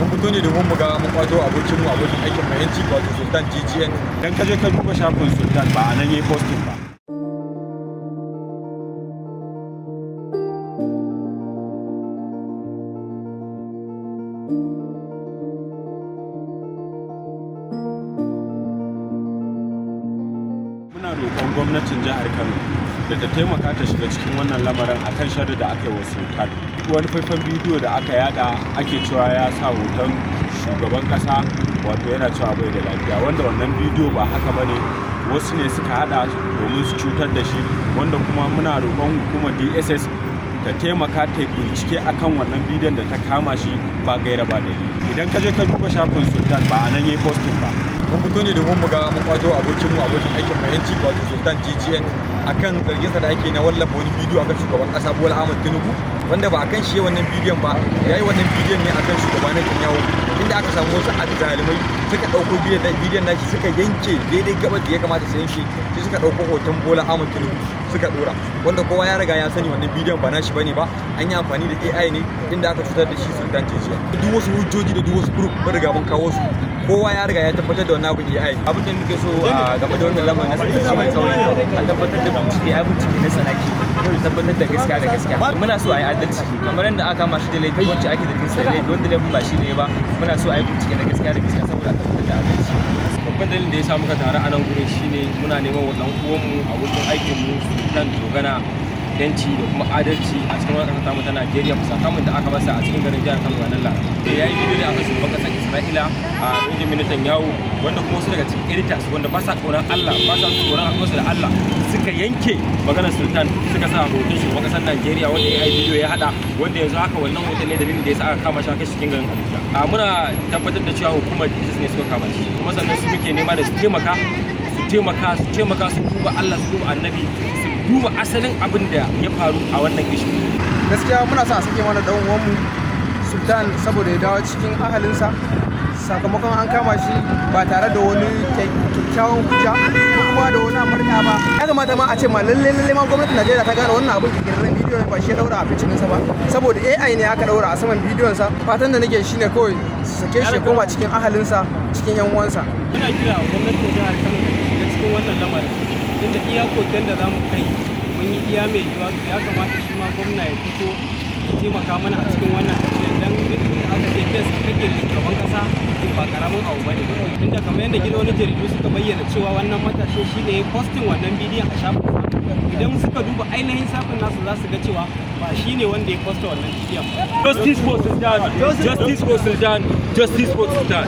mun fito ne domin mu ga mun kwato abokin aikin mai yanci wato Sultan GGN. Dan ka je ka duba shafin Sultan ba a nan yayi posting ba. Muna roƙon gwamnatin jihar Kano da ta taimaka ta shiga cikin wannan lamarin akan sharri da aka yi wa Sultan. Wani faifan bidiyo da aka yada ake cewa ya sa hoton shugaban kasa wato yana cewa bai da lafiya, wanda wannan bidiyo ba haka bane, wasu ne suka hada domin su cutar da shi, wanda kuma muna roƙon hukumar DSS ta taimaka ta bincike akan wannan bidiyon da ta kama shi ba gaira ba dalili. Idan ka je ka duba shafin Sultan ba a nan yayi posting ba. Mun fito ne domin mu ga mun kwato abokin aikin mai yanci wato Sultan GGN akan zarginsa da ake na wallafa wani bidiyo akan shugaban kasa Bola Ahmed Tinubu, wanda ba akan shi wannan bidiyon ba, yayi wannan bidiyon ne akan shugaban Netanyahu, inda aka samu wasu azzalumai suka dauko bidiyon nashi suka yanke daidai gabar da ya kamata su yanke, sai suka dauko hoton Bola Ahmed Tinubu suka dora, wanda kowa ya riga ya sani wannan bidiyon ba nashi bane ba, an yi amfani da AI ne inda aka cutar da shi Sultan GGN. Duk wasu hujjoji da duk wasu proof mun riga mun kawo su, kowa ya riga ya tabbatar da wannan abin AI. Abin da muke so game da wannan lamarin na sai mai kawai a tabbatar da bincike ya bincike na sanaki ko tabbatar da gaskiya da gaskiya. Muna so a yi adalci kamar yadda aka kama shi da laifi wacce ake da kinsa laifi wanda laifin ba shi ne ba, muna so a yi bincike na gaskiya da gaskiya saboda a tabbatar da adalci. Babban dalilin da ya sa muka taru a nan gurin shine muna neman wa dan uwanmu abokin aikinmu Sultan Dogana yanci da kuma adalci a cikin wannan kasa ta Najeriya, sakamakon da aka masa a cikin garin jihar Kano ranar Laraba. Ya yi bidiyo da aka shugaban kasar Isra'ila a Benjamin Netanyahu, wanda kuma wasu daga cikin editors wanda ba sa tsoron Allah, ba sa tsoron haƙƙinsu da Allah, suka yanke maganar Sultan suka sa hoton shugaban kasar Najeriya wanda ya yi bidiyo ya hada, wanda yanzu haka wannan hoton ne dalilin da ya sa aka kama shi a cikin garin Abuja. Muna tabbatar da cewa hukumar DSS ne suka kama shi, kuma sannan su muke nema da su taimaka su duba Allah, su duba Annabi, duba asalin abin da ya faru a wannan ishu. Gaskiya muna sa a sake mana dan uwanmu Sultan saboda ya dawo cikin ahalinsa, sakamakon an kama shi ba tare da wani kyakkyawan hujja ko kuma da wani amurka ba. Ya kamata ma a ce ma lalle ma gwamnatin Najeriya ta gane wannan abin kirkirar bidiyo ne ba shi ya daura a bincikinsa ba, saboda AI ne aka daura a saman bidiyonsa. Fatan da nake shine kawai su sake shi koma cikin ahalinsa, cikin yan uwansa. Muna kira gwamnatin jihar Kano da cikin wannan lamarin, inda iya koken da za mu kai mun yi iya mai yiwuwa, ya kamata shi ma gwamna ya fito ya taimaka mana a cikin wannan tafiyar, dan aka ce kes kake shugaban kasa ba karamin abu bane, inda kamar yadda gidan wani jaridu suka bayyana cewa wannan matashi shi ne ya posting wannan bidiyon a shafin. Idan suka duba ainihin shafin nasu za su ga cewa ba shi ne wanda ya posta wannan bidiyon. Justice for Sultan, justice for Sultan, justice for Sultan.